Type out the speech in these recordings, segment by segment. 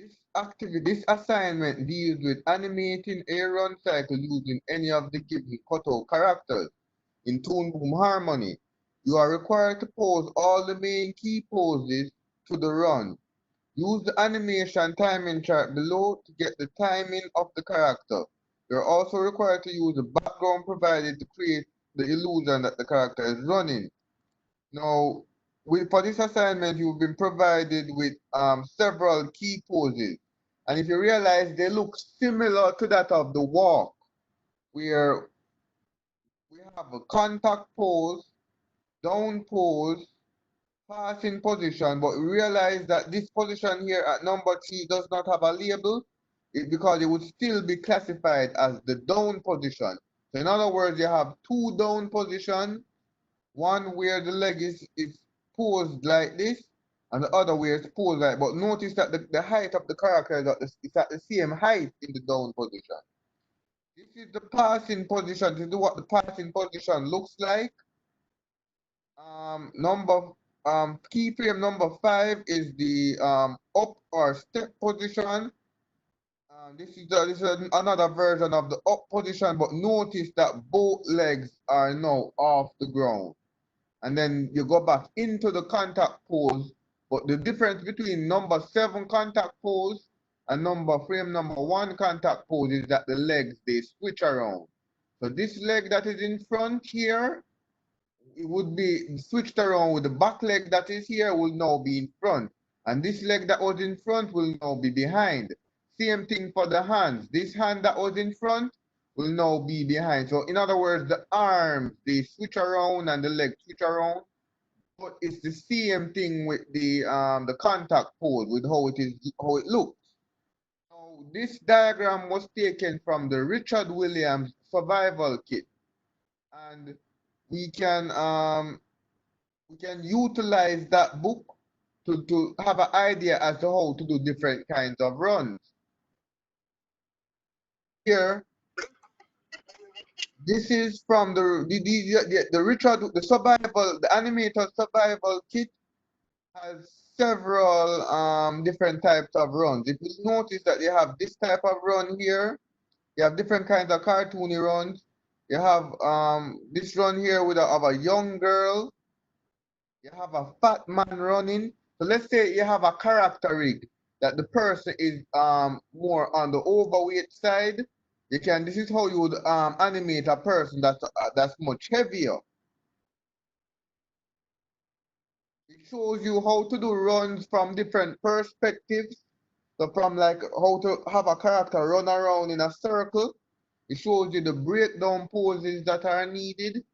This assignment deals with animating a run cycle using any of the given cutout characters in Toon Boom Harmony. You are required to pose all the main key poses to the run. Use the animation timing chart below to get the timing of the character. You're also required to use the background provided to create the illusion that the character is running. Now, for this assignment, you've been provided with several key poses. And if you realize, they look similar to that of the walk, where we have a contact pose, down pose, passing position, but we realize that this position here at number 3 does not have a label because it would still be classified as the down position. So in other words, you have two down positions, one where the leg is posed like this, and the other where it's posed like, but notice that the height of the character is at the same height in the down position. This is the passing position. This is what the passing position looks like. Number keyframe number 5 is the up or step position. This is another version of the up position, but notice that both legs are now off the ground. And then you go back into the contact pose. But the difference between number 7 contact pose and frame number 1 contact pose is that the legs, they switch around. So this leg that is in front here, it would be switched around with the back leg that is here will now be in front. And this leg that was in front will now be behind. Same thing for the hands. This hand that was in front will now be behind. So in other words, the arms, they switch around and the legs switch around. But it's the same thing with the contact pose, with how it looks. Now, this diagram was taken from the Richard Williams survival kit. And we can utilize that book to have an idea as to how to do different kinds of runs. Here, this is from the Richard, the animator survival kit has several different types of runs. If you notice that you have this type of run here, you have different kinds of cartoony runs. You have this run here of a young girl. You have a fat man running. So let's say you have a character rig that the person is more on the overweight side. This is how you would animate a person that's much heavier. It shows you how to do runs from different perspectives. So from like how to have a character run around in a circle. It shows you the breakdown poses that are needed.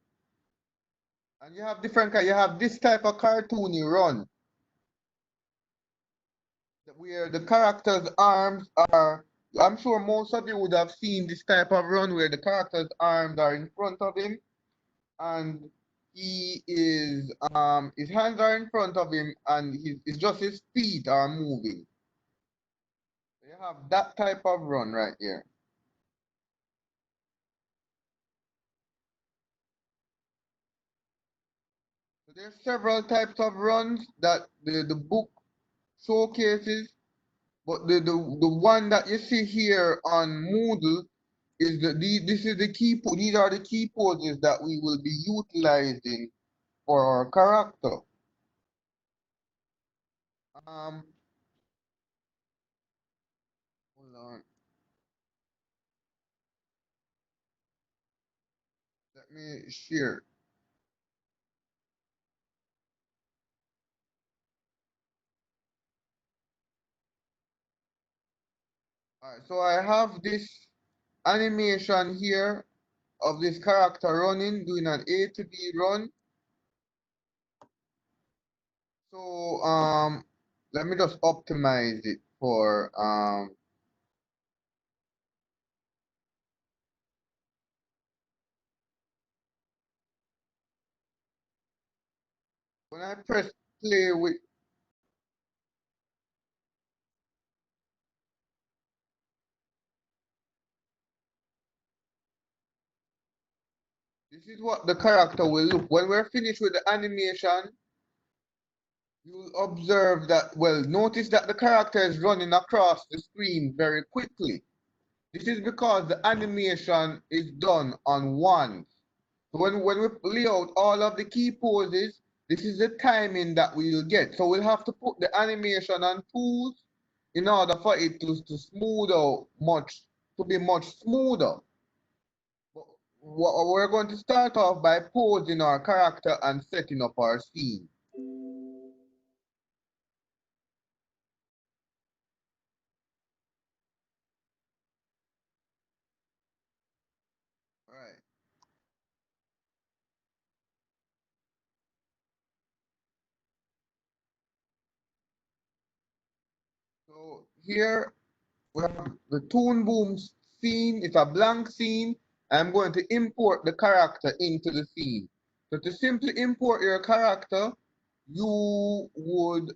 And you have you have this type of cartoony run where the character's arms are, I'm sure most of you would have seen this type of run where the character's arms are in front of him and his hands are in front of him and it's just his feet are moving. So you have that type of run right here. So there's several types of runs that the book showcases, but the one that you see here on Moodle is these are the key poses that we will be utilizing for our character. Hold on. Let me share. Alright, so I have this animation here of this character running, doing an A to B run. So let me just optimize it for when I press play with this is what the character will look when we're finished with the animation. you'll observe that, well, notice that the character is running across the screen very quickly. This is because the animation is done on one. So when we lay out all of the key poses, this is the timing that we'll get. So we'll have to put the animation on tools in order for it to smooth out to be much smoother. But we're going to start off by posing our character and setting up our scene. Right. So here we have the Toon Boom scene. It's a blank scene. I'm going to import the character into the scene. So to simply import your character, you would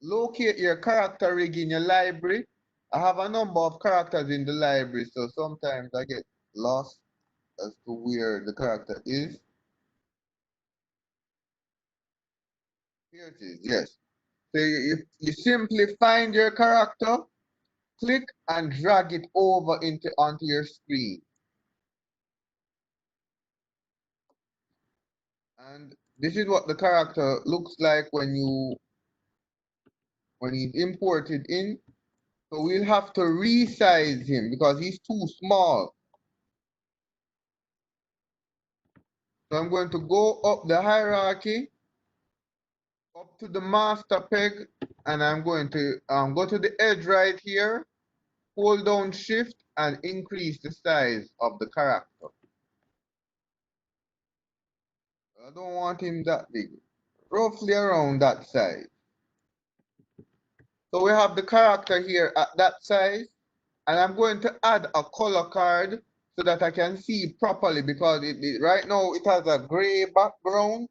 locate your character rig in your library. I have a number of characters in the library, so sometimes I get lost as to where the character is. Here it is, yes. So you simply find your character, click and drag it over onto your screen. And this is what the character looks like when he's imported in. So we'll have to resize him because he's too small. So I'm going to go up the hierarchy, up to the master peg, and I'm going to go to the edge right here, hold down shift and increase the size of the character. I don't want him that big, roughly around that size. So we have the character here at that size, and I'm going to add a color card so that I can see properly because right now it has a gray background.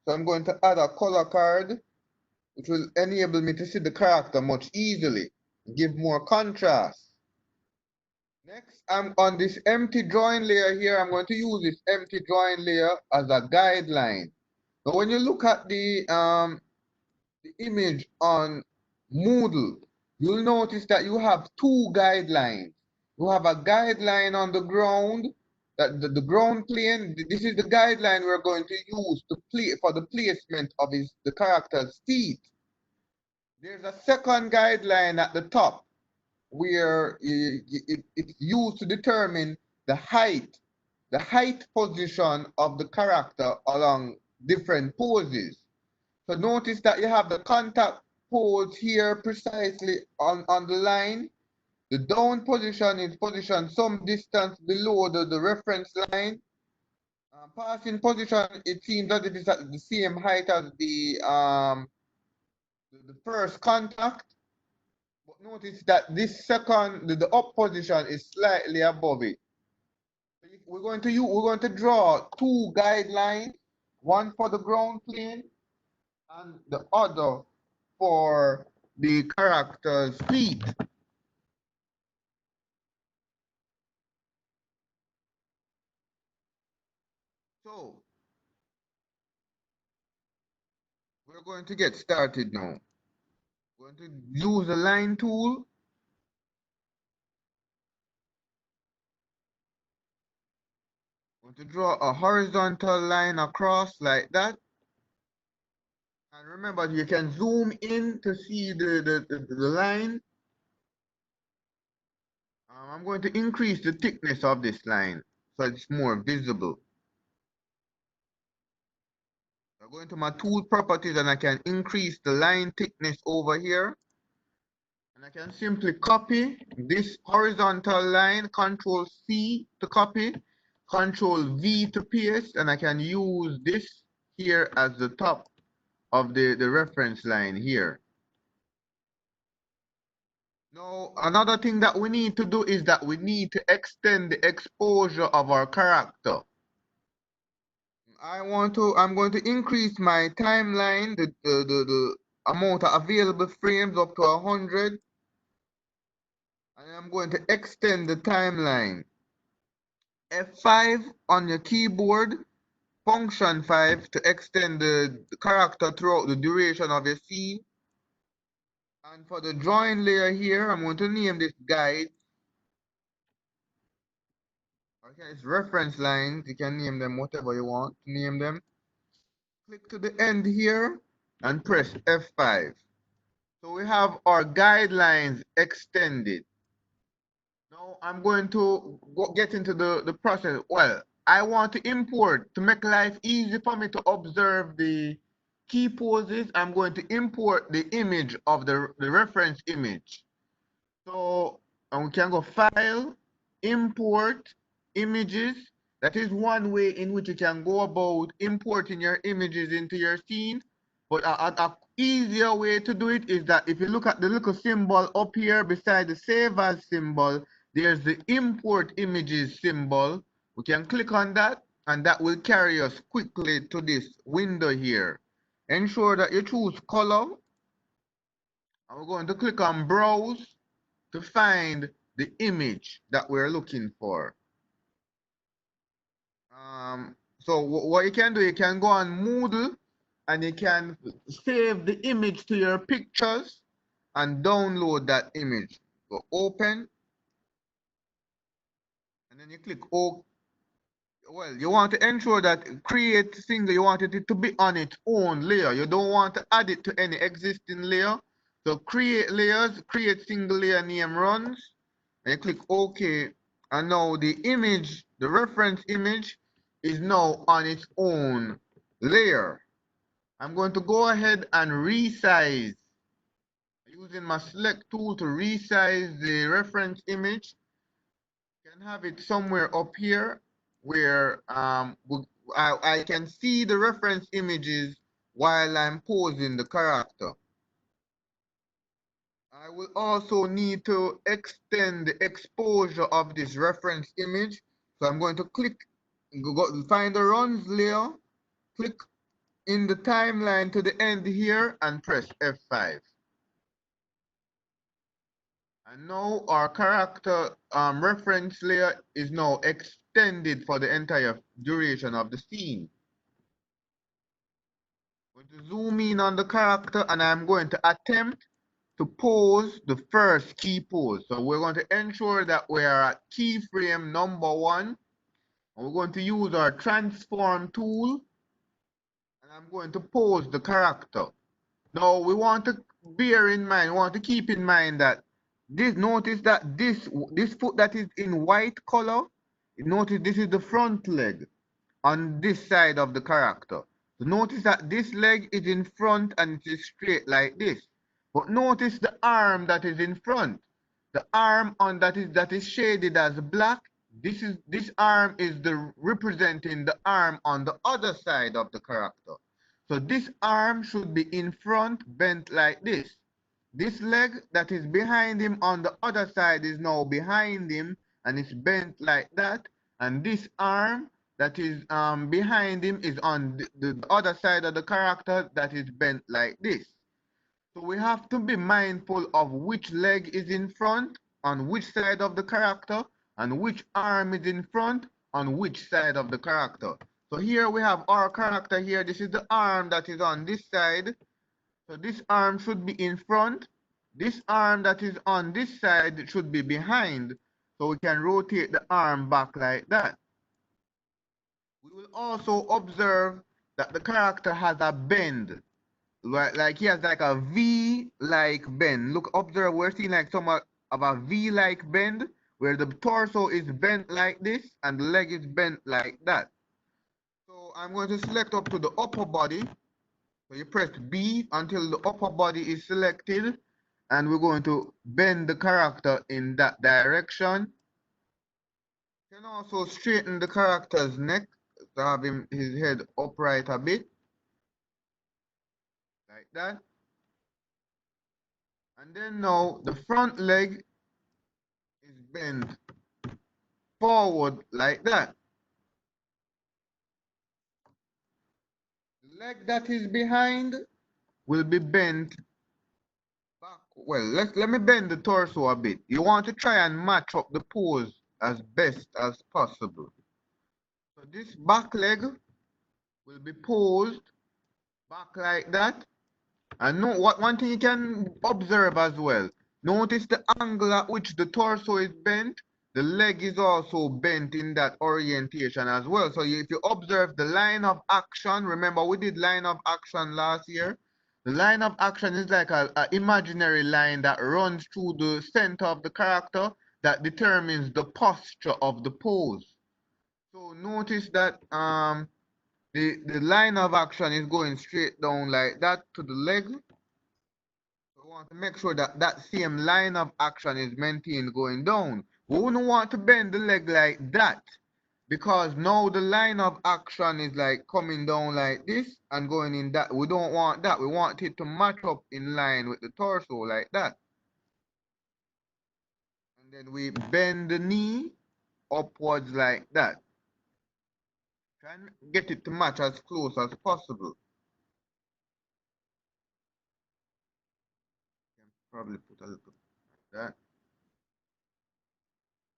So I'm going to add a color card which will enable me to see the character much easily, give more contrast. Next, I'm on this empty drawing layer here. I'm going to use this empty drawing layer as a guideline. Now, when you look at the image on Moodle, you'll notice that you have two guidelines. You have a guideline on the ground, that the ground plane. This is the guideline we're going to use to play for the placement of the character's feet. There's a second guideline at the top where it's used to determine the height position of the character along different poses. So notice that you have the contact pose here precisely on the line. The down position is positioned some distance below the reference line. Passing position, it seems that it is at the same height as the first contact. But notice that this second, the up position is slightly above it. We're going to draw two guidelines, one for the ground plane and the other for the character's feet. So we're going to get started now. We're going to use the line tool. We're going to draw a horizontal line across like that. And remember, you can zoom in to see the line. I'm going to increase the thickness of this line so it's more visible. I go into my tool properties and I can increase the line thickness over here. And I can simply copy this horizontal line, Control C to copy, Control V to paste, and I can use this here as the top of the reference line here. Now, another thing that we need to do is that we need to extend the exposure of our character. I'm going to increase my timeline, the amount of available frames up to 100. And I'm going to extend the timeline. F5 on your keyboard function 5 to extend the character throughout the duration of your scene. And for the drawing layer here, I'm going to name this guide. Okay, it's reference lines. You can name them whatever you want to name them. Click to the end here and press F5. So we have our guidelines extended. Now I'm going to get into the process. Well, I want to import, to make life easy for me to observe the key poses, I'm going to import the image of the reference image. So, and we can go File, Import, Images. That is one way in which you can go about importing your images into your scene. But a easier way to do it is that if you look at the little symbol up here beside the Save As symbol, there's the Import Images symbol. We can click on that, and that will carry us quickly to this window here. Ensure that you choose color, and we're going to click on Browse to find the image that we're looking for. So what you can do, you can go on Moodle and you can save the image to your pictures and download that image. Go open, and then you click OK. Well, you want to ensure that create single, you want it to be on its own layer. You don't want to add it to any existing layer. So create layers, create single layer name runs, and you click OK. And now the image, the reference image, is now on its own layer. I'm going to go ahead and resize using my select tool to resize the reference image. You can have it somewhere up here where I can see the reference images while I'm posing the character. I will also need to extend the exposure of this reference image. So I'm going to click, find the runs layer, click in the timeline to the end here and press F5. And now our character reference layer is now extended for the entire duration of the scene. I'm going to zoom in on the character and I'm going to attempt to pose the first key pose. So we're going to ensure that we are at keyframe number 1. And we're going to use our transform tool. And I'm going to pose the character. Now we want to bear in mind, we want to keep in mind that notice that this foot that is in white color, notice this is the front leg on this side of the character. So notice that this leg is in front and it is straight like this. But notice the arm that is in front. The arm on that is shaded as black. This arm is representing the arm on the other side of the character. So this arm should be in front, bent like this. This leg that is behind him on the other side is now behind him and it's bent like that. And this arm that is behind him is on the other side of the character that is bent like this. So we have to be mindful of which leg is in front on which side of the character and which arm is in front on which side of the character. So here we have our character here. This is the arm that is on this side. So this arm should be in front. This arm that is on this side should be behind. So we can rotate the arm back like that. We will also observe that the character has a bend. Like he has like a V-like bend. Look, observe, we're seeing like somewhat of a V-like bend where the torso is bent like this and the leg is bent like that. So I'm going to select up to the upper body. So you press B until the upper body is selected and we're going to bend the character in that direction. You can also straighten the character's neck to have his head upright a bit. Like that. And then now the front leg is bent forward like that. The leg that is behind will be bent back. Well, let me bend the torso a bit. You want to try and match up the pose as best as possible. So this back leg will be posed back like that. And one thing you can observe as well. Notice the angle at which the torso is bent. The leg is also bent in that orientation as well. So if you observe the line of action, remember we did line of action last year. The line of action is like a imaginary line that runs through the center of the character that determines the posture of the pose. So notice that the line of action is going straight down like that to the leg. We want to make sure that that same line of action is maintained going down. We wouldn't want to bend the leg like that because now the line of action is like coming down like this and going in that. We don't want that. We want it to match up in line with the torso like that. And then we bend the knee upwards like that. Try and get it to match as close as possible. Can probably put a little like that.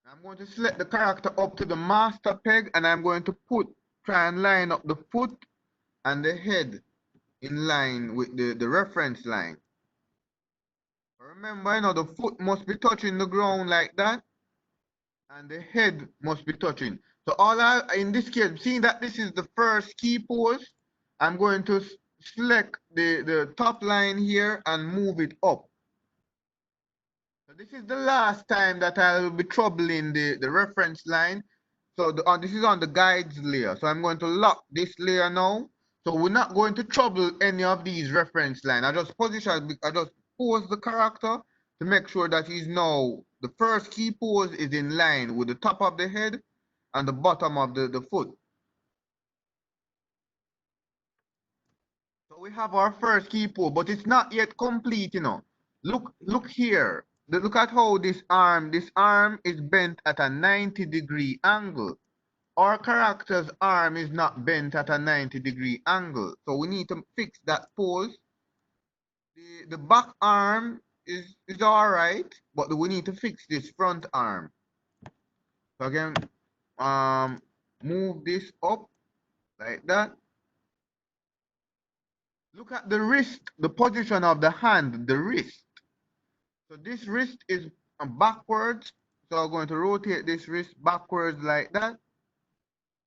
I'm going to select the character up to the master peg and I'm going to try and line up the foot and the head in line with the reference line. Remember, the foot must be touching the ground like that and the head must be touching. So in this case, seeing that this is the first key pose, I'm going to select the top line here and move it up. So this is the last time that I will be troubling the reference line. So this is on the guides layer. So I'm going to lock this layer now. So we're not going to trouble any of these reference line. I just pose the character to make sure that he's now, the first key pose is in line with the top of the head and the bottom of the foot. So we have our first key pose, but it's not yet complete, Look here. Look at how this arm is bent at a 90-degree angle. Our character's arm is not bent at a 90-degree angle. So we need to fix that pose. The back arm is all right, but we need to fix this front arm. So again, move this up like that. Look at the wrist, the position of the hand, the wrist. So this wrist is backwards. So I'm going to rotate this wrist backwards like that.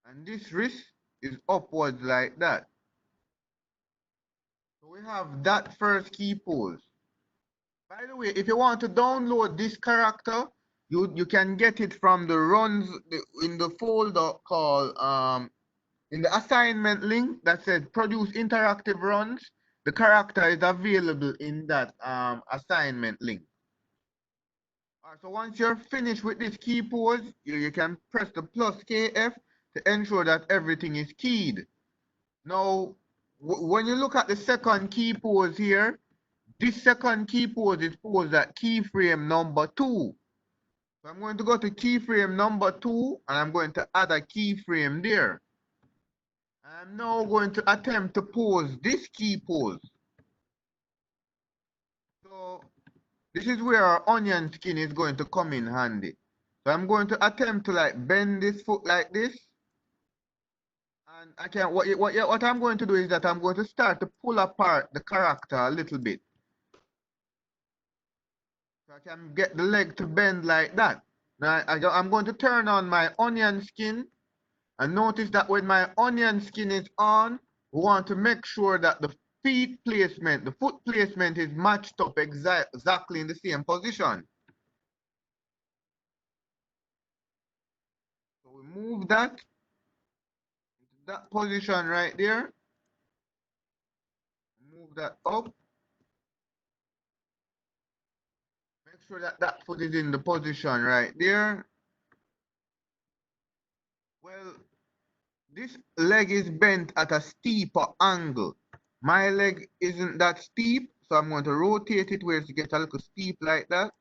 And this wrist is upwards like that. So we have that first key pose. By the way, if you want to download this character, you can get it from the runs in the folder called in the assignment link that says produce interactive runs. The character is available in that assignment link. Alright, so once you're finished with this key pose, you can press the plus KF to ensure that everything is keyed. Now, when you look at the second key pose here, this second key pose is posed at keyframe number 2. So I'm going to go to keyframe number 2 and I'm going to add a keyframe there. I'm now going to attempt to pose this key pose. So this is where our onion skin is going to come in handy. So I'm going to attempt to like bend this foot like this. And I can what I'm going to do is that I'm going to start to pull apart the character a little bit. So I can get the leg to bend like that. Now I'm going to turn on my onion skin and notice that when my onion skin is on, we want to make sure that the foot placement is matched up exactly in the same position. So we move that position right there. Move that up. Make sure that that foot is in the position right there. Well, this leg is bent at a steeper angle. My leg isn't that steep, so I'm going to rotate it where it gets a little steep like that.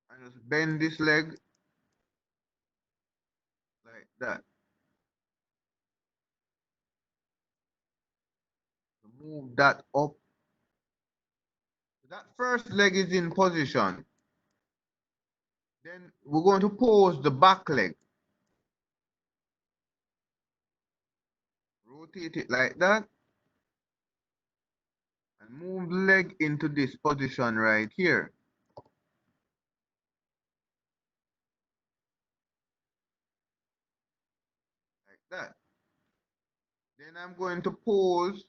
And just bend this leg like that. Move that up. That first leg is in position. Then we're going to pose the back leg. Rotate it like that. And move the leg into this position right here. Like that. Then I'm going to pose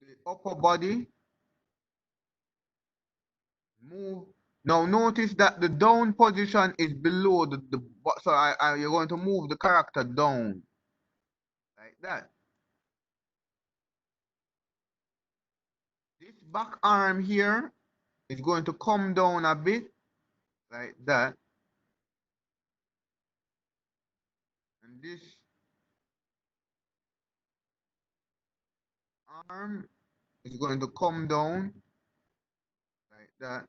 the upper body. Move. Now notice that the down position is below so you're going to move the character down. Like that. This back arm here is going to come down a bit. Like that. And this arm is going to come down. Like that.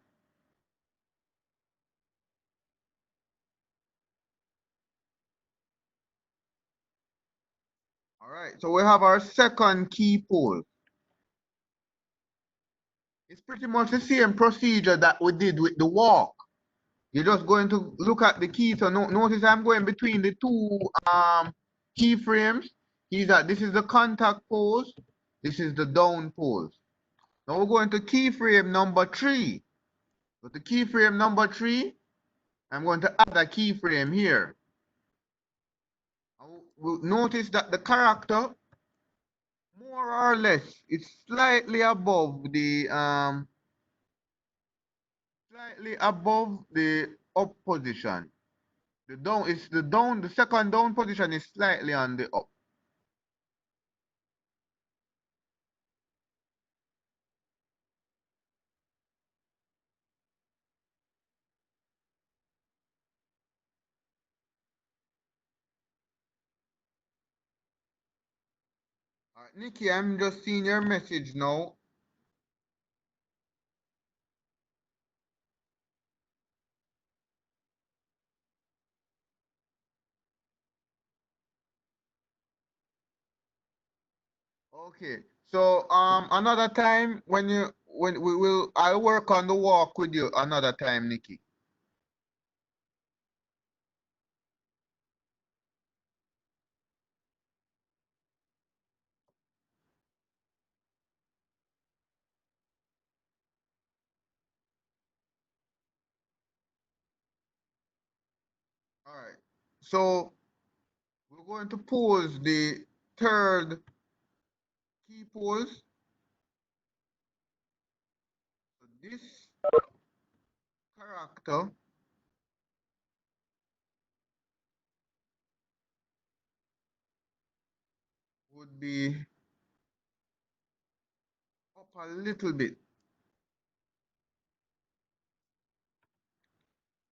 Alright, so we have our second key pose. It's pretty much the same procedure that we did with the walk. You're just going to look at the key. So notice I'm going between the two keyframes. This is the contact pose. This is the down pose. Now we're going to keyframe number 3. So the keyframe number 3, I'm going to add a keyframe here. We'll notice that the character, more or less, it's slightly above the up position. The second down position is slightly on the up. Nikki, I'm just seeing your message now. Okay. So another time I'll work on the walk with you another time, Nikki. All right. So we're going to pose the third key pose. So this character would be up a little bit.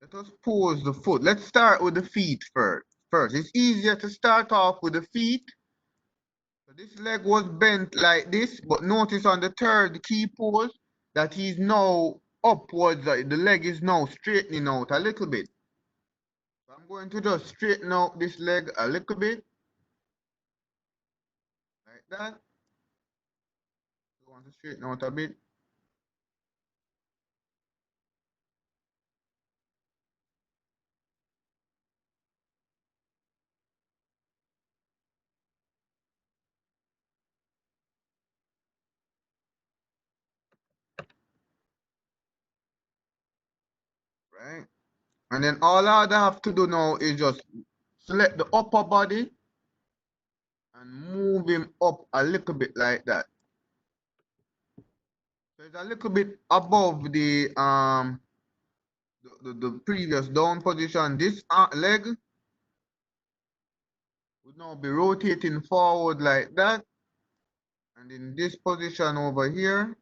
Let us pose the foot. Let's start with the feet first. It's easier to start off with the feet. So this leg was bent like this, but notice on the third key pose that he's now upwards. The leg is now straightening out a little bit. So I'm going to just straighten out this leg a little bit, like that. You want to straighten out a bit. Right? And then all I have to do now is just select the upper body and move him up a little bit like that. So it's a little bit above the previous down position. This leg would now be rotating forward like that. And in this position over here,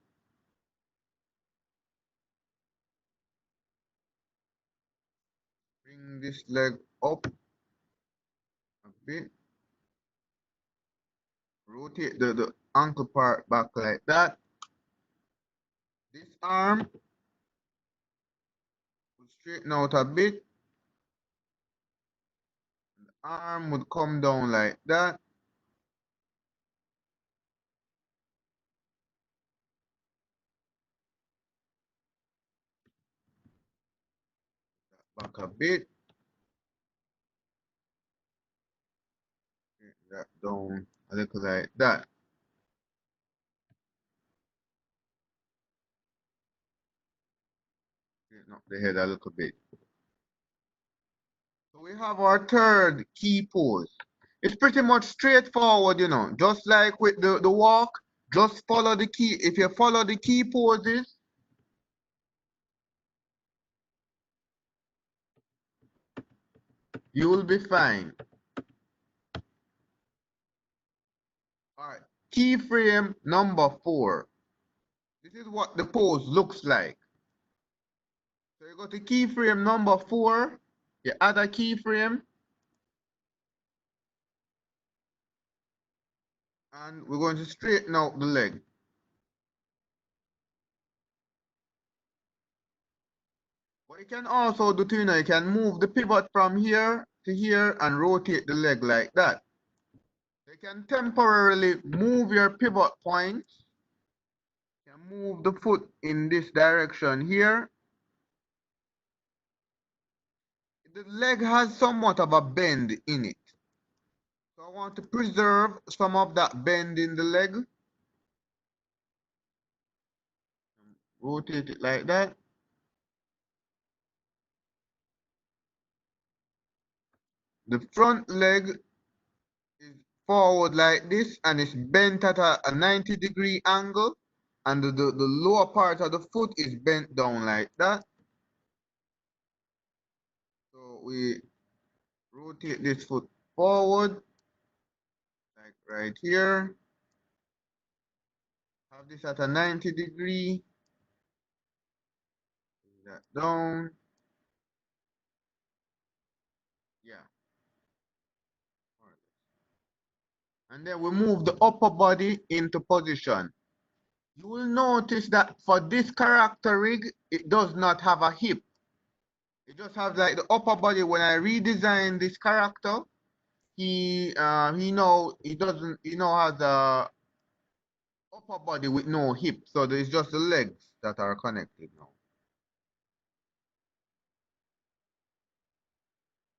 bring this leg up a bit. Rotate the ankle part back like that. This arm would straighten out a bit. The arm would come down like that. Back a bit. that down a little like that. Straighten up the head a little bit. So we have our third key pose. It's pretty much straightforward, you know, just like with the walk, just follow the key. If you follow the key poses, you will be fine. All right, keyframe number 4. This is what the pose looks like. So you go to keyframe number 4, you add a keyframe, and we're going to straighten out the leg. What you can also do, you know, you can move the pivot from here to here and rotate the leg like that. You can temporarily move your pivot point. You can move the foot in this direction here. The leg has somewhat of a bend in it. So I want to preserve some of that bend in the leg. Rotate it like that. The front leg is forward like this and it's bent at a 90-degree angle, and the lower part of the foot is bent down like that. So we rotate this foot forward, like right here. Have this at a 90-degree. Bring that down. Yeah. And then we move the upper body into position. You will notice that for this character rig, it does not have a hip. It just has like the upper body. When I redesign this character, he has a upper body with no hip. So there's just the legs that are connected now.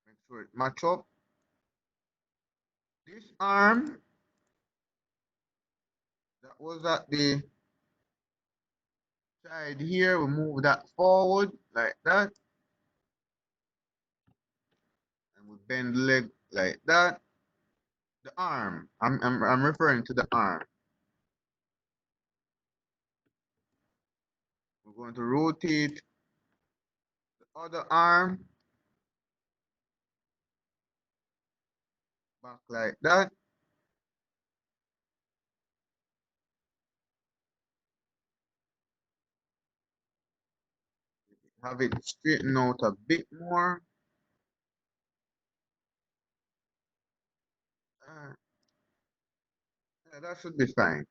Make sure it match up. This arm that was at the side here, we move that forward like that. And we bend the leg like that. The arm. I'm referring to the arm. We're going to rotate the other arm back like that. Have it straighten out a bit more. Yeah, that should be fine.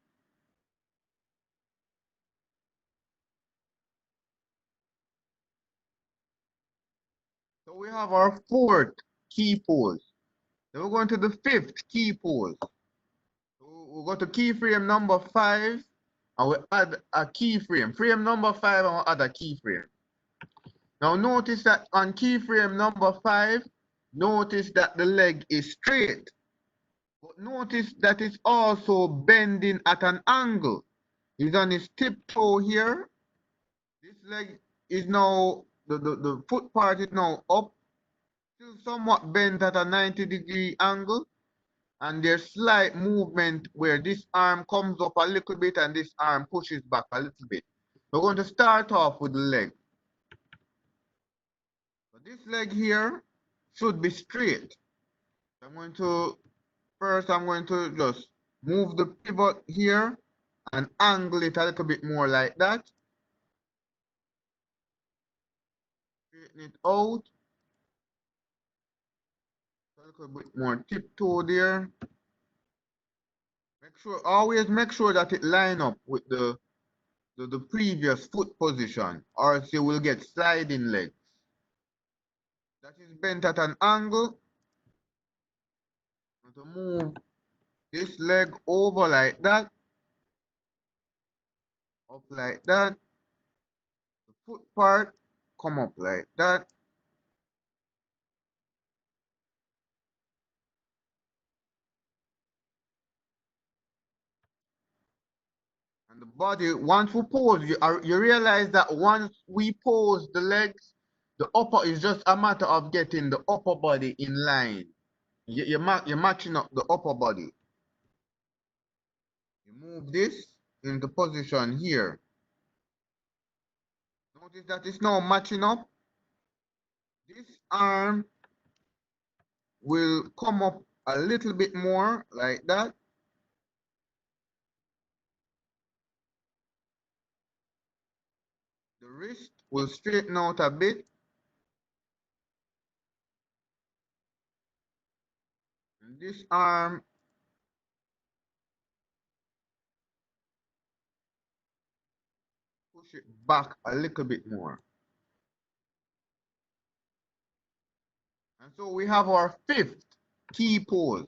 So we have our fourth key pose. Then we're going to the fifth key pose. So we'll go to keyframe number 5 and we add a keyframe. Frame number 5 and we'll add a keyframe. Now notice that on keyframe number 5, notice that the leg is straight. But notice that it's also bending at an angle. He's on his tiptoe here. This leg is now, the foot part is now up, still somewhat bent at a 90-degree angle. And there's slight movement where this arm comes up a little bit and this arm pushes back a little bit. We're going to start off with the leg. So this leg here should be straight. First I'm going to just move the pivot here and angle it a little bit more like that. Straighten it out. A little bit more tiptoe there. Always make sure that it line up with the previous foot position, or else you will get sliding legs. That is bent at an angle. To move this leg over like that, up like that. The foot part come up like that. the body, once we pose, you realize that once we pose the legs, the upper is just a matter of getting the upper body in line. You're matching up the upper body. You move this into position here. Notice that it's now matching up. This arm will come up a little bit more like that. The wrist will straighten out a bit. And this arm push it back a little bit more. And so we have our fifth key pose.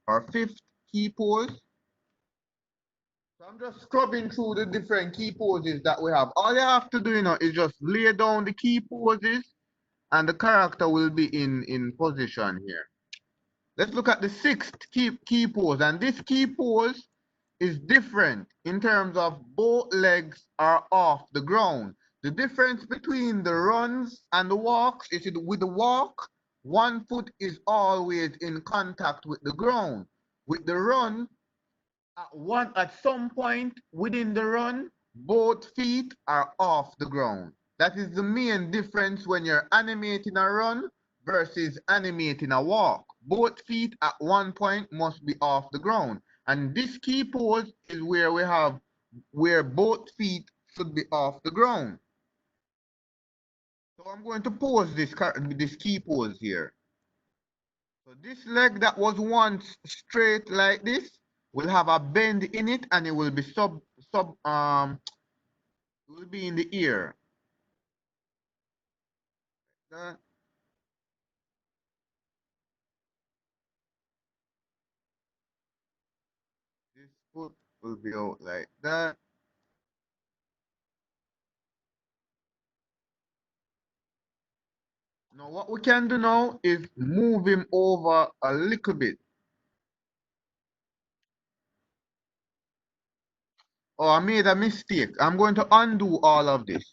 Our fifth key pose. So I'm just scrubbing through the different key poses that we have. All you have to do, is just lay down the key poses and the character will be in position here. Let's look at the sixth key pose. And this key pose is different in terms of both legs are off the ground. The difference between the runs and the walks is with the walk, one foot is always in contact with the ground. With the run, at some point within the run, both feet are off the ground. That is the main difference when you're animating a run versus animating a walk. Both feet at one point must be off the ground. And this key pose is where both feet should be off the ground. So I'm going to pose this key pose here. So this leg that was once straight like this will have a bend in it and it will be it will be in the ear. This foot will be out like that. Now what we can do now is move him over a little bit. Oh, I made a mistake. I'm going to undo all of this.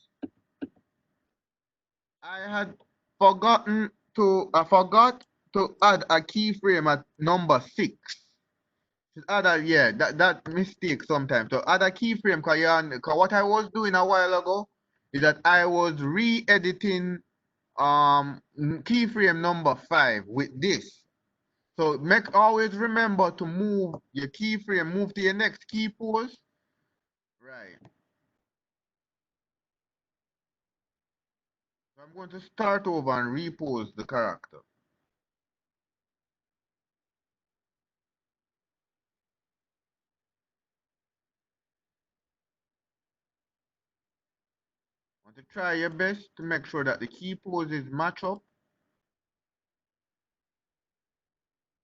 I forgot to add a keyframe at number 6. That mistake sometimes. So add a keyframe because what I was doing a while ago is that I was re-editing keyframe number 5 with this. So always remember to move your keyframe, move to your next key pose. Right. So I'm going to start over and repose the character. Want to try your best to make sure that the key poses match up.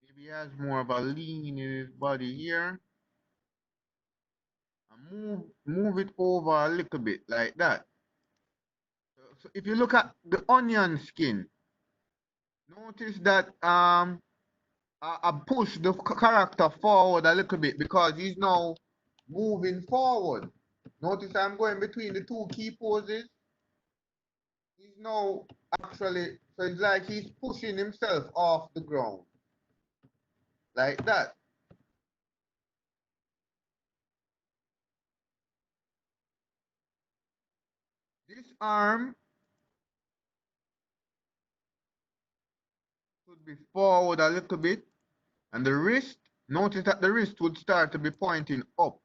Maybe he has more of a lean in his body here. And move it over a little bit like that. So if you look at the onion skin, notice that I push the character forward a little bit because he's now moving forward. Notice I'm going between the two key poses. He's now actually, so it's like he's pushing himself off the ground. Like that. This arm should be forward a little bit. And the wrist, notice that the wrist would start to be pointing up.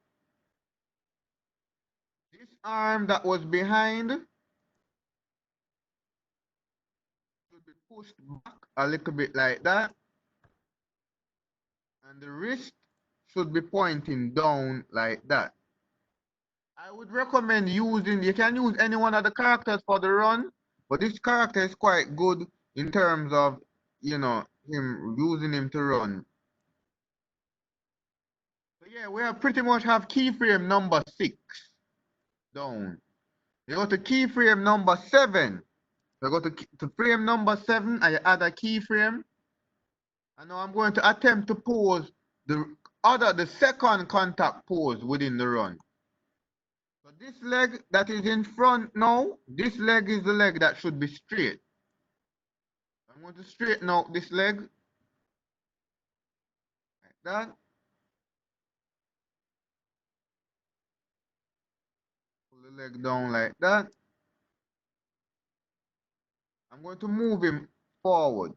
This arm that was behind should be pushed back a little bit like that. And the wrist should be pointing down like that. I would recommend you can use any one of the characters for the run, but this character is quite good in terms of, using him to run. So yeah, we have pretty much have keyframe number 6 down. You go to keyframe number 7. So go to frame number 7 and you add a keyframe. And now I'm going to attempt to pose the second contact pose within the run. So this leg that is in front now, this leg is the leg that should be straight. I'm going to straighten out this leg like that. Pull the leg down like that. I'm going to move him forward.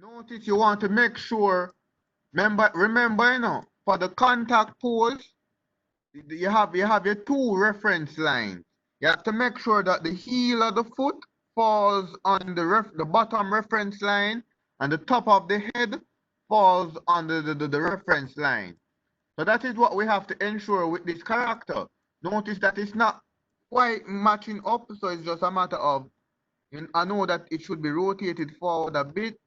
Notice you want to make sure, remember, for the contact pose, you have your two reference lines. You have to make sure that the heel of the foot falls on the bottom reference line and the top of the head falls on the reference line. So that is what we have to ensure with this character. Notice that it's not quite matching up, so it's just a matter of, I know that it should be rotated forward a bit.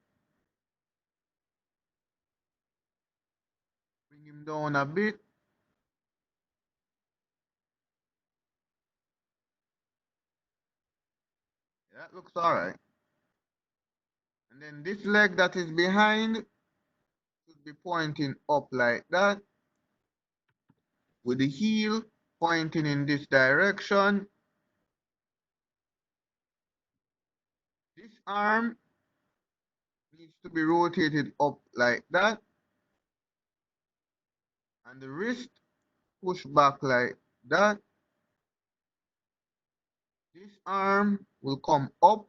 Bring him down a bit. That looks alright. And then this leg that is behind should be pointing up like that, with the heel pointing in this direction. This arm needs to be rotated up like that, and the wrist push back like that. This arm will come up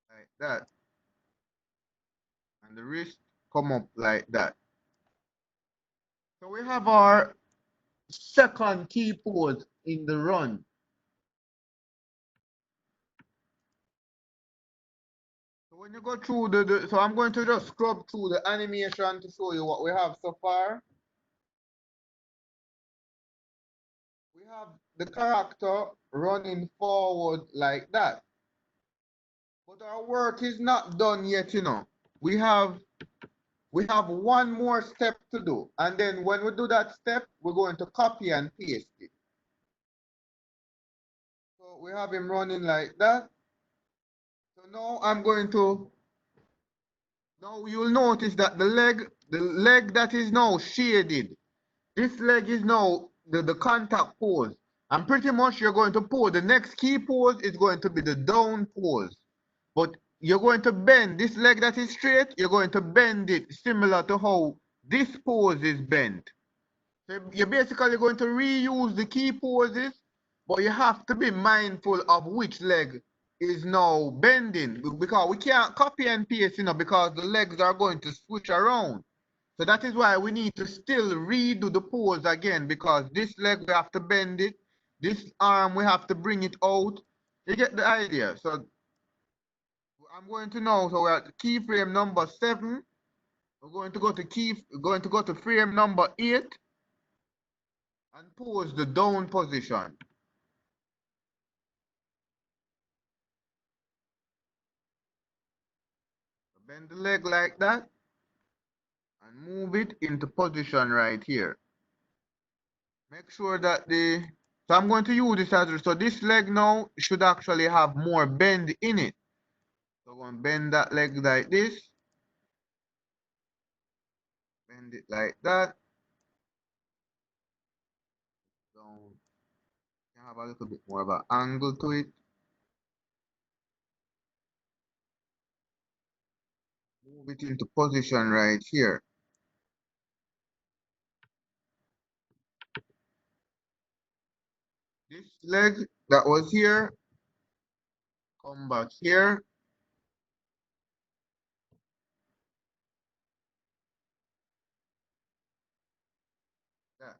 like that, and the wrist come up like that. So we have our second key pose in the run. So when you go through so I'm going to just scrub through the animation to show you what we have so far. We have the character running forward like that. But our work is not done yet. We have one more step to do. And then when we do that step, we're going to copy and paste it. So we have him running like that. So now now you'll notice that the leg that is now shaded, this leg is now the contact pose. And pretty much you're going to pose, the next key pose is going to be the down pose. But you're going to bend this leg that is straight, you're going to bend it similar to how this pose is bent. So you're basically going to reuse the key poses, but you have to be mindful of which leg is now bending, because we can't copy and paste, because the legs are going to switch around. So that is why we need to still redo the pose again, because this leg we have to bend it, this arm we have to bring it out. You get the idea? So I'm going to now, so we're at keyframe number 7. We're going to go to frame number 8 and pose the down position. Bend the leg like that and move it into position right here. Make sure that so I'm going to use this as, so this leg now should actually have more bend in it. So I'm going to bend that leg like this. Bend it like that. Down. Have a little bit more of an angle to it. Move it into position right here. This leg that was here, come back here. That.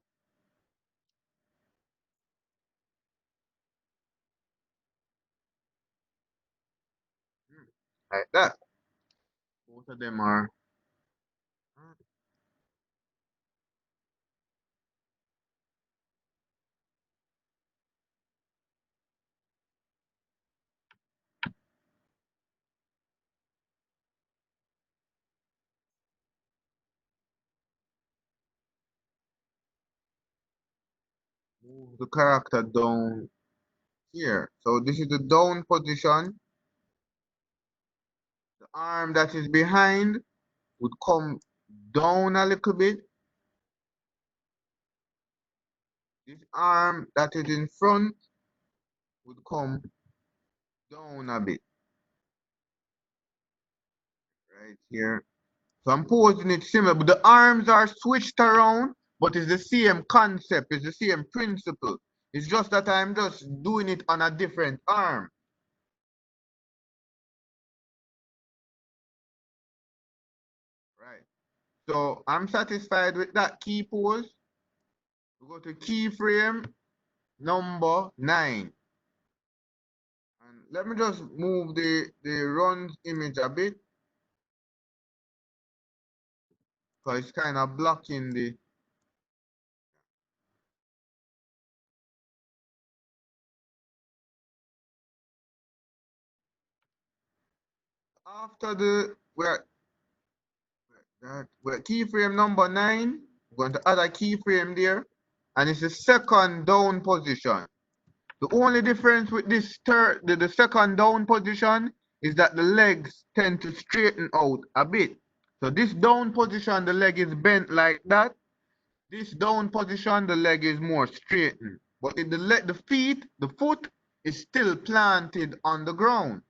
Like that. Both of them are. Move the character down here. So this is the down position. The arm that is behind would come down a little bit. This arm that is in front would come down a bit right here. So I'm posing it similar, but the arms are switched around, but it's the same concept, it's the same principle. It's just that I'm just doing it on a different arm. Right. So I'm satisfied with that key pose. We go to keyframe number 9. And let me just move the runs image a bit, because it's kind of blocking the. After we're keyframe number 9, we're going to add a keyframe there, and it's the second down position. The only difference with this the second down position is that the legs tend to straighten out a bit. So this down position, the leg is bent like that. This down position, the leg is more straightened. But in the foot is still planted on the ground.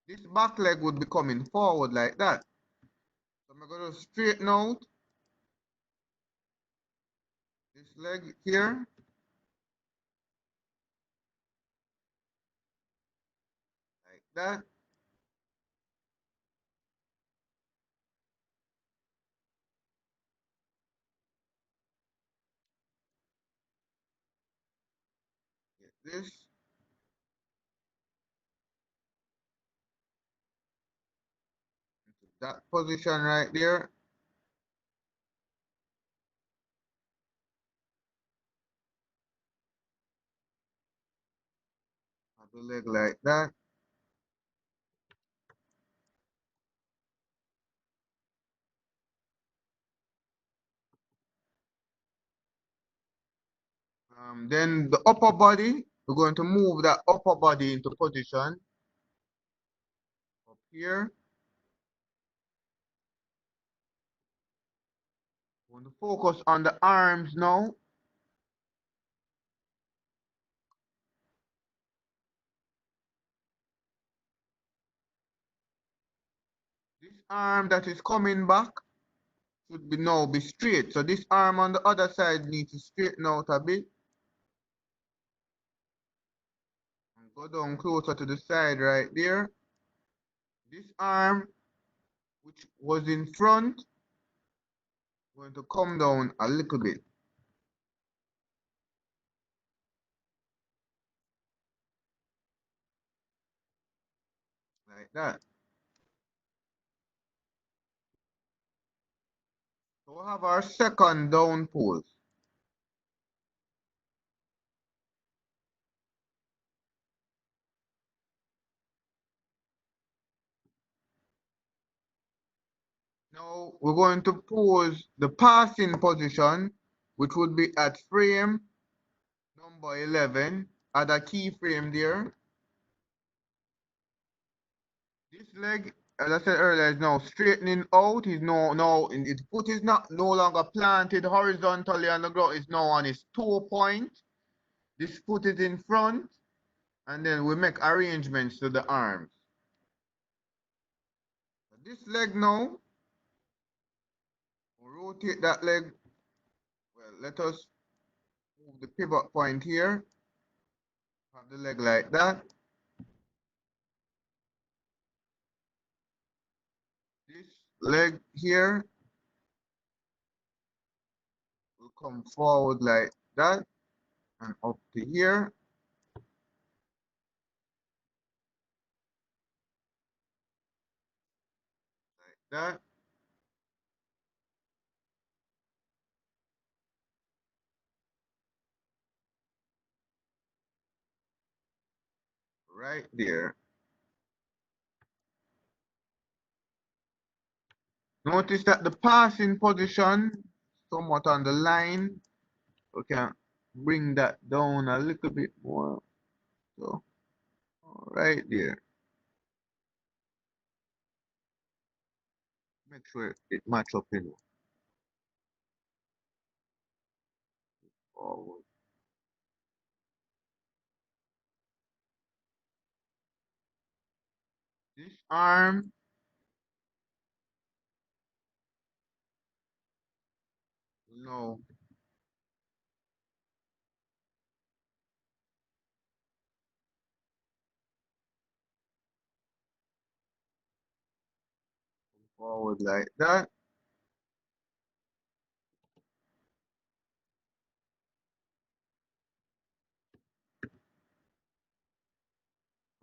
This back leg would be coming forward like that. So I'm going to straighten out this leg here, like that. Get this. Into that position right there. Have the leg like that. Then the upper body, we're going to move that upper body into position up here. We're going to focus on the arms now. This arm that is coming back should be now be straight. So this arm on the other side needs to straighten out a bit. And go down closer to the side right there. This arm, which was in front, going to come down a little bit. Like that. So we have our second down pose. Now we're going to pose the passing position, which would be at frame number 11. Add a keyframe there. This leg, as I said earlier, is now straightening out. His foot is no longer planted horizontally on the ground. It's now on his toe point. This foot is in front, and then we make arrangements to the arms. This leg now, we'll rotate that leg. Well, let us move the pivot point here. Have the leg like that. This leg here will come forward like that and up to here, like that. Right there. Notice that the passing position somewhat on the line. We can bring that down a little bit more. So right there. Make sure it match up in forward. This arm, no, forward like that.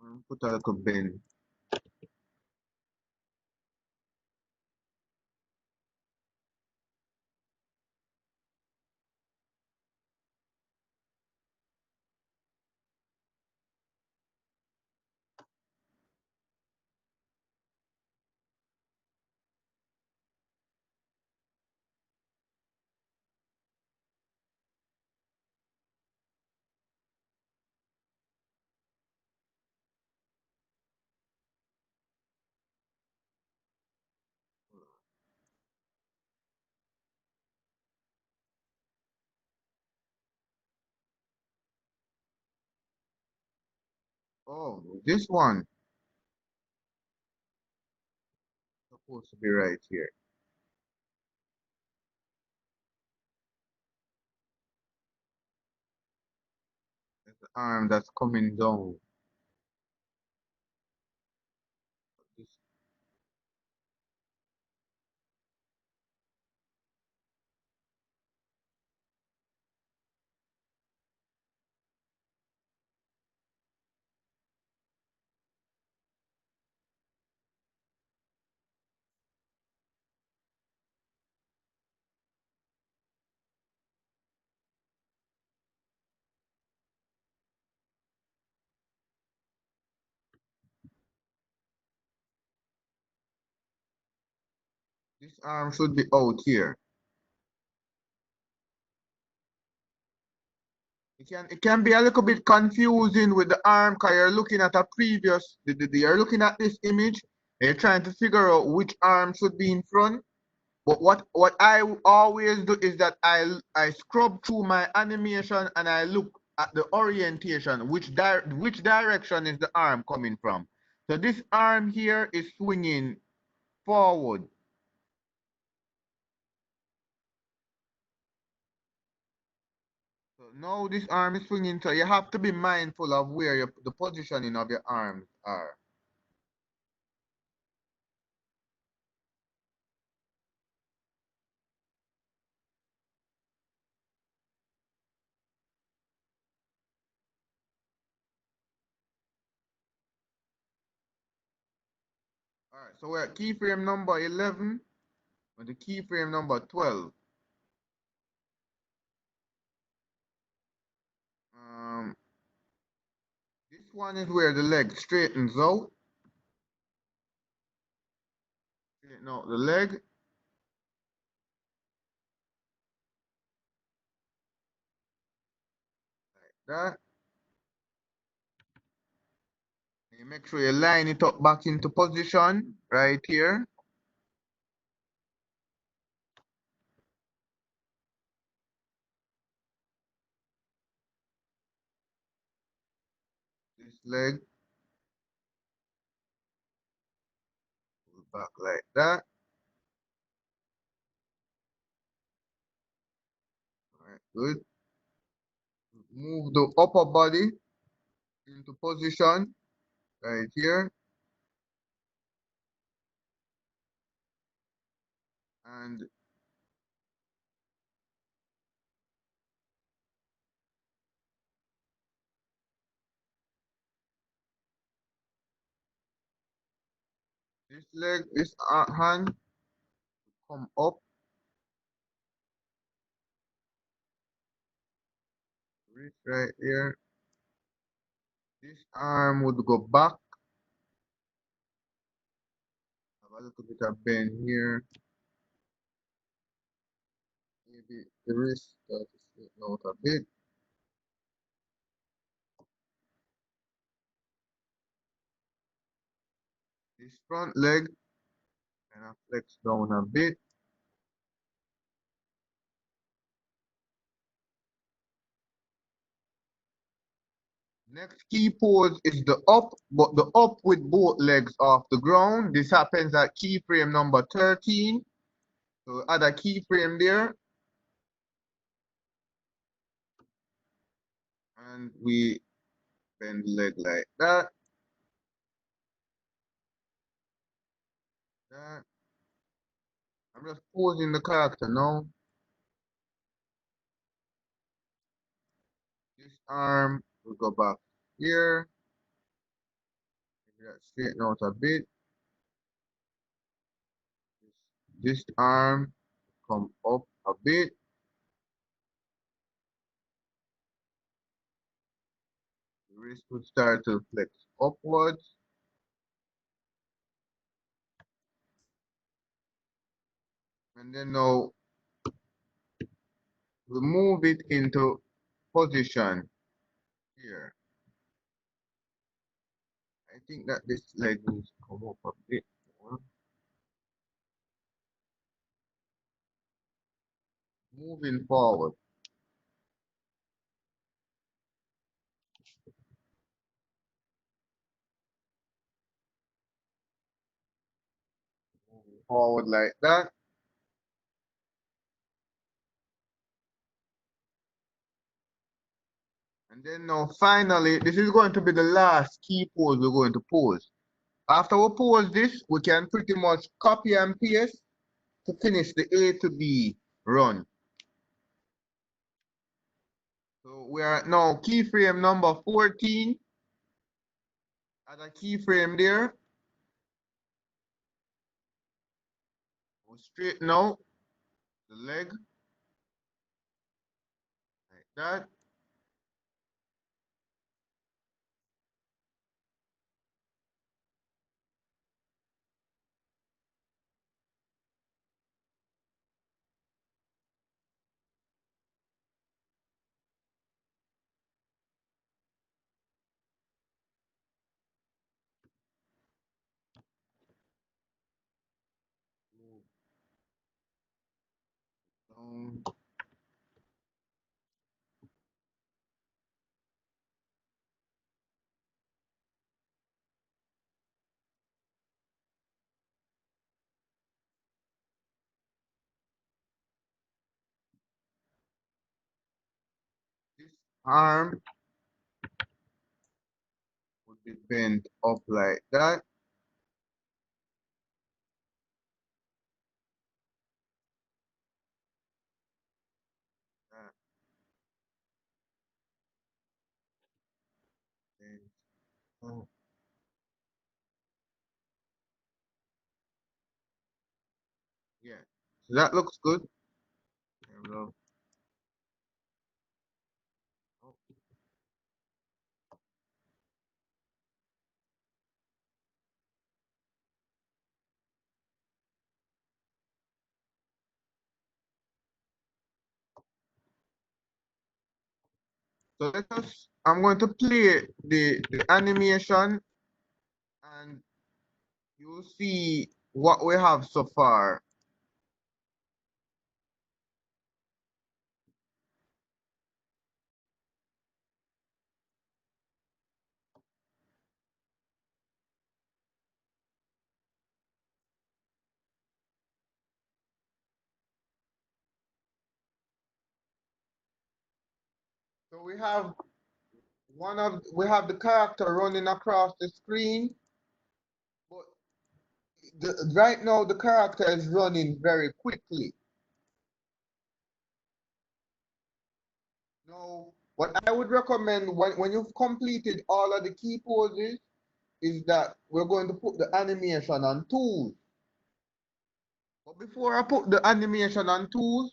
And put a little bend. Oh, this one supposed to be right here. There's the arm that's coming down. This, this arm should be out here. It can be a little bit confusing with the arm because you're looking at a previous, you're looking at this image and you're trying to figure out which arm should be in front. But what I always do is that I scrub through my animation and I look at the orientation, which direction is the arm coming from. So this arm here is swinging forward. So now this arm is swinging, so you have to be mindful of where the positioning of your arms are. All right, so we're at keyframe number 11 with the keyframe number 12. Um, this one is where the leg straightens out. Straighten out the leg like that. You make sure you line it up back into position right here. This leg back like that. All right, good. Move the upper body into position right here. And this leg, this hand come up, wrist right here. This arm would go back. Have a little bit of bend here. Maybe the wrist that is straighten out a bit. This front leg kind of flex down a bit. Next key pose is the up, but the up with both legs off the ground. This happens at keyframe number 13. So add a keyframe there. And we bend the leg like that. That. I'm just posing the character now. This arm will go back here. Straighten out a bit. This arm come up a bit. The wrist will start to flex upwards. And then now we move it into position here. I think that this leg needs to come up a bit more. Moving forward. Moving forward like that. And then now finally, this is going to be the last key pose we're going to pose. After we pose this, we can pretty much copy and paste to finish the A to B run. So we are now keyframe number 14. Add a keyframe there. We'll straighten out the leg like that. Down. This arm would be bent up like that. And, oh, yeah, so that looks good. There we go. Oh. So let us, I'm going to play the animation and you'll see what we have so far. So we have the character running across the screen, but right now the character is running very quickly. Now, what I would recommend when you've completed all of the key poses is that we're going to put the animation on tools. But before I put the animation on tools,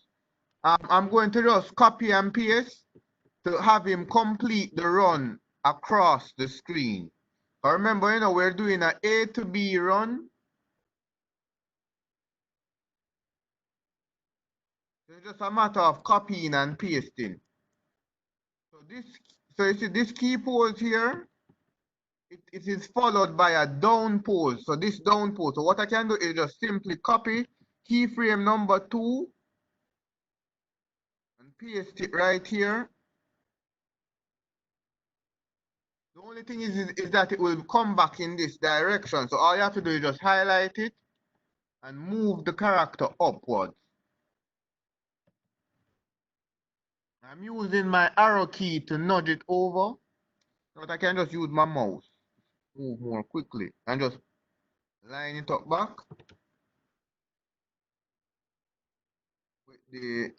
I'm going to just copy and paste to have him complete the run across the screen. Remember, we're doing an A to B run. So it's just a matter of copying and pasting. So you see this key pose here it is followed by a down pose. So this down pose. So what I can do is just simply copy keyframe number 2 and paste it right here. The only thing is that it will come back in this direction. So all you have to do is just highlight it and move the character upwards. I'm using my arrow key to nudge it over, but I can just use my mouse, move more quickly, and just line it up back with the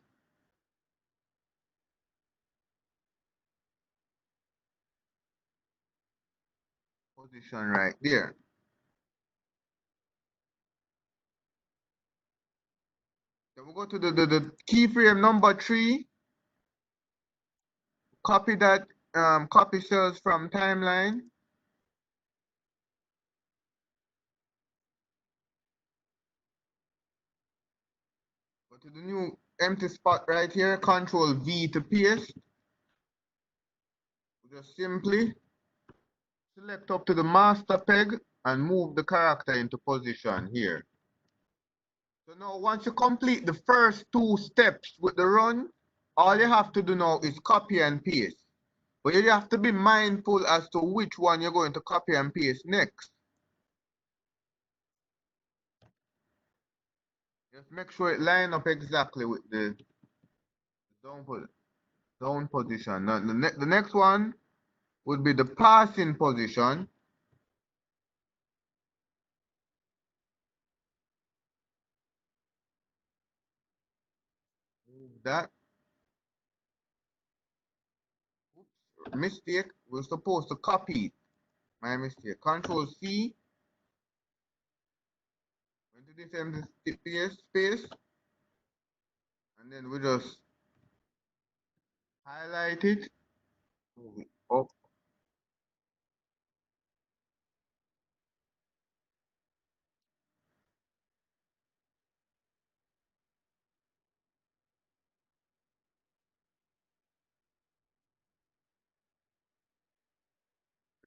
position right there. Then we go to the keyframe number 3, copy that, copy cells from timeline. Go to the new empty spot right here, Control V to paste. Just simply select up to the master peg and move the character into position here. So now once you complete the first 2 steps with the run, all you have to do now is copy and paste. But you have to be mindful as to which one you're going to copy and paste next. Just make sure it line up exactly with the down position. Now the next one would be the passing position. Move that. Oops, mistake. We're supposed to copy it. My mistake. Control C. Into this empty space. And then we just highlight it. Move it up.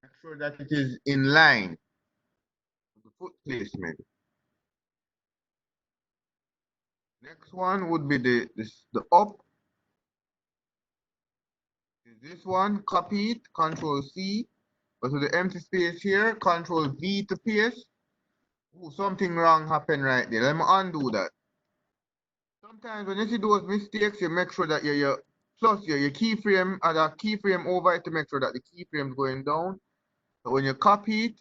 Make sure that it is in line with the foot placement. Next one would be the up. Is this one, copy it, Control C, go to the empty space here, Control V to paste. Ooh, something wrong happened right there. Let me undo that. Sometimes when you see those mistakes, you make sure that your plus your keyframe, add a keyframe over it to make sure that the keyframe is going down. So when you copy it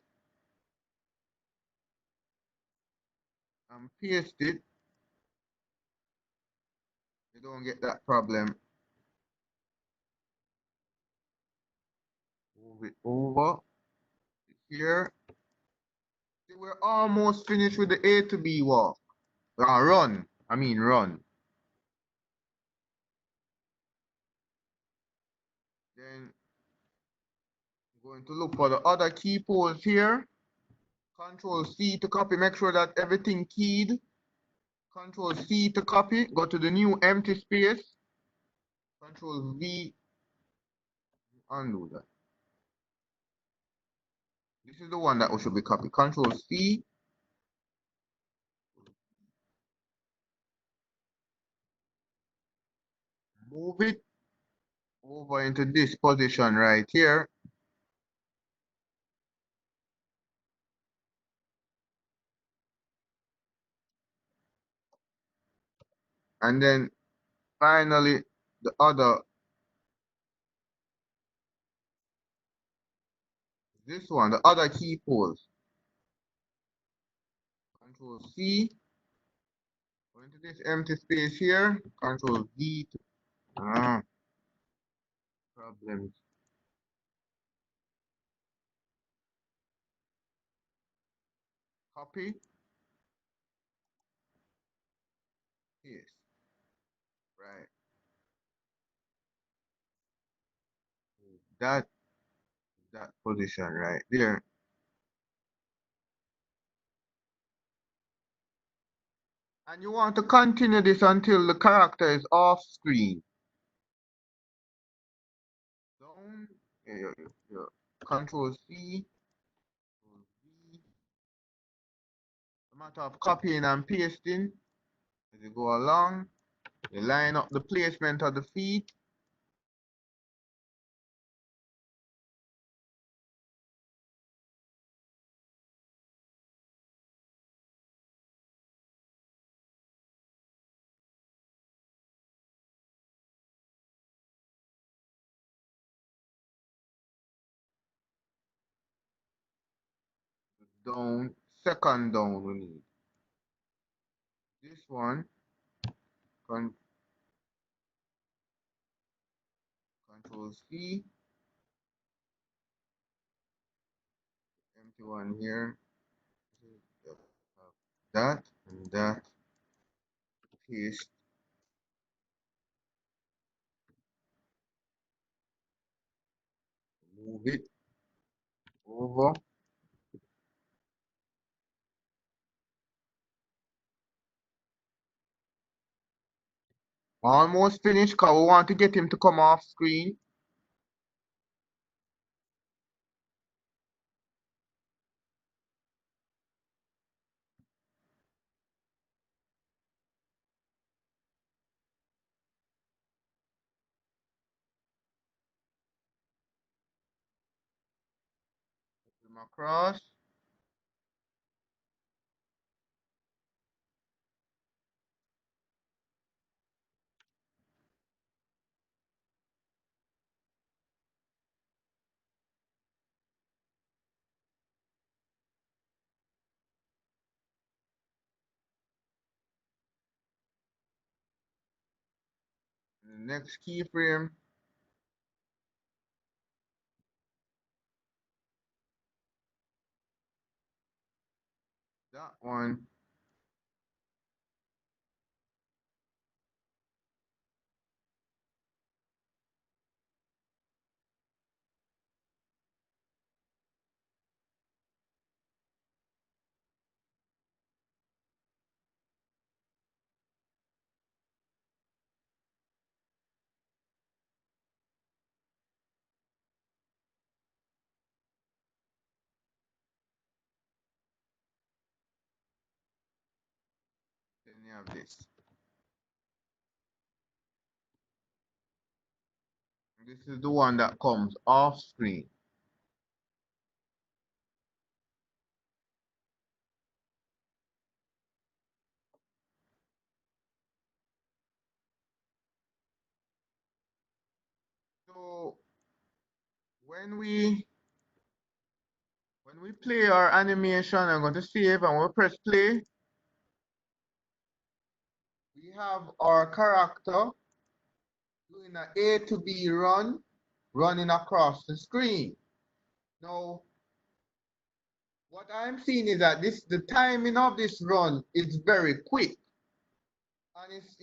and paste it, you don't get that problem. Move it over here. See, we're almost finished with the A to B walk. Run. I mean run. Then I'm going to look for the other key pose here. Control C to copy. Make sure that everything keyed. Control C to copy. Go to the new empty space. Control V. Undo that. This is the one that we should be copied. Control C. Move it over into this position right here. And then finally the other, this one, the other key pose. Control C. Go into this empty space here. Control V to problems. Copy. Yes. Right. That position right there. And you want to continue this until the character is off screen. Down. Control C. matter of copying and pasting as you go along. You line up the placement of the feet. Down, second down we need. This one, Control C, empty one here. That and that. Paste. Move it over. Almost finished because we want to get him to come off screen. Put him across. The next keyframe. That one. Then you have this. This is the one that comes off screen. So when we play our animation, I'm going to save and we'll press play. We have our character doing an A to B run, running across the screen. Now, what I'm seeing is that the timing of this run is very quick. And it's,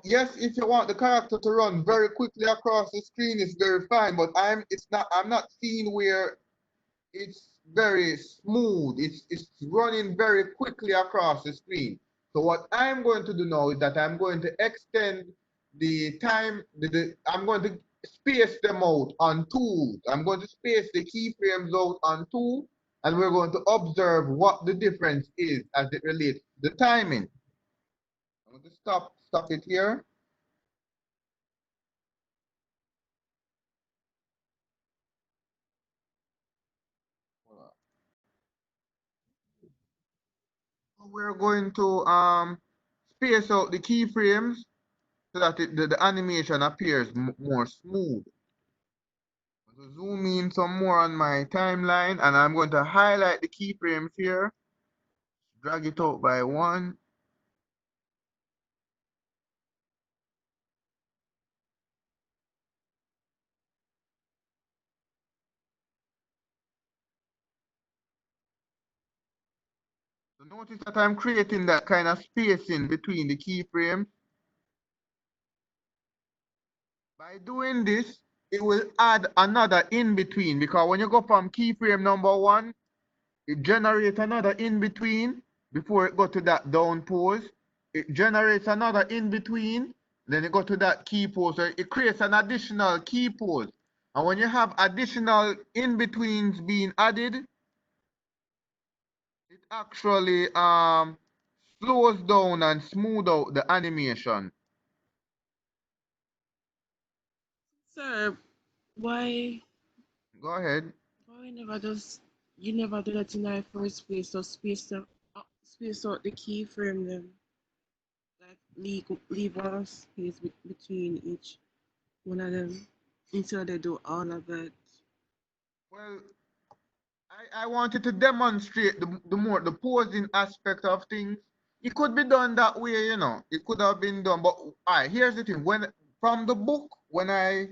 yes, if you want the character to run very quickly across the screen, it's very fine, but I'm not seeing where it's very smooth. It's running very quickly across the screen. So what I'm going to do now is that I'm going to extend the time, I'm going to space them out on tools. I'm going to space the keyframes out on two, and we're going to observe what the difference is as it relates to the timing. I'm going to stop it here. We're going to space out the keyframes so that the animation appears more smooth. So zoom in some more on my timeline, and I'm going to highlight the keyframes here, drag it out by one. So notice that I'm creating that kind of spacing between the keyframes. By doing this, it will add another in between, because when you go from keyframe number one, it generates another in between before it go to that down pose. It generates another in between, then it go to that key pose. So it creates an additional key pose. And when you have additional in betweens being added, it actually slows down and smooth out the animation. Sir, why Go ahead. why never just you never do that in the first place? So space out the keyframe them, like leave one space between each one of them until they do all of that. Well, I wanted to demonstrate the posing aspect of things. It could be done that way, you know. It could have been done, but alright, here's the thing. When from the book, when I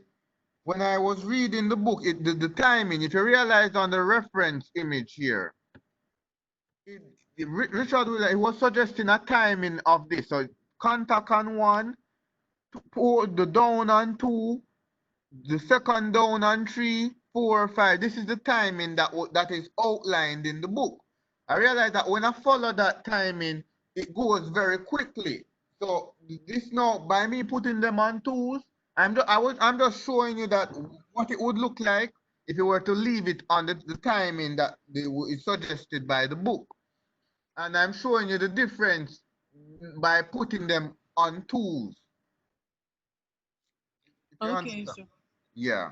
was reading the book, the timing, if you realize on the reference image here, it, Richard Wheeler, he was suggesting a timing of this. So contact on one, pull the down on two, the second down on 3, 4, 5. This is the timing that is outlined in the book. I realize that when I follow that timing, it goes very quickly. So this now, by me putting them on tools, I'm just showing you that what it would look like if you were to leave it on the timing that is suggested by the book. And I'm showing you the difference by putting them on tools. If you Okay, understand. so Yeah.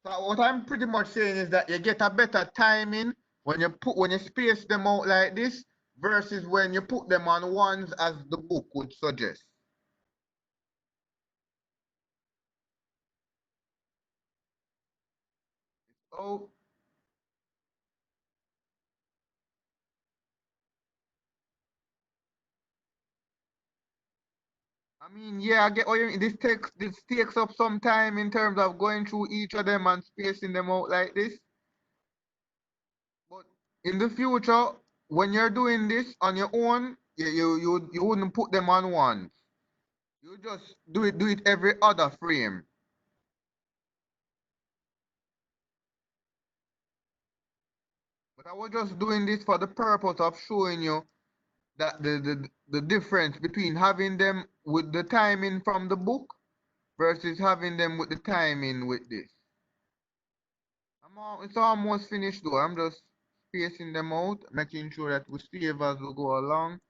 So what I'm pretty much saying is that you get a better timing when you space them out like this versus when you put them on ones as the book would suggest. Oh, I mean, yeah, I get what you mean. This takes up some time in terms of going through each of them and spacing them out like this. But in the future, when you're doing this on your own, you wouldn't put them on ones. You just do it every other frame. But I was just doing this for the purpose of showing you that the difference between having them with the timing from the book versus having them with the timing with this. It's almost finished though. I'm just spacing them out, making sure that we save as we go along.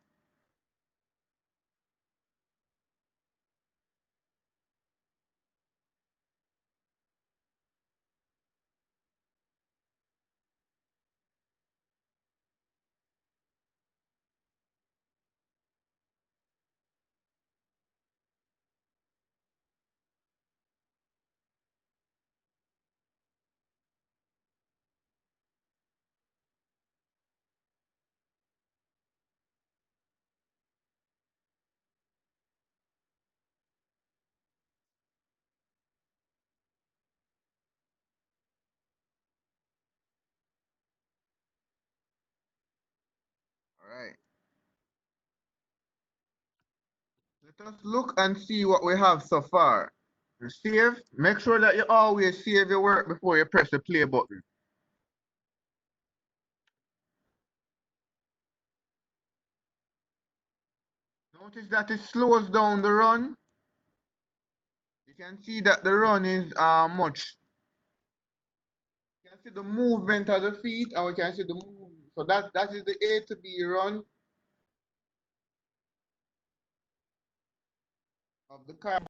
All right. Let us look and see what we have so far. You save. Make sure that you always save your work before you press the play button. Notice that it slows down the run. You can see that the run is much. You can see the movement of the feet, and we can see the move. So that is the A to B run of the car.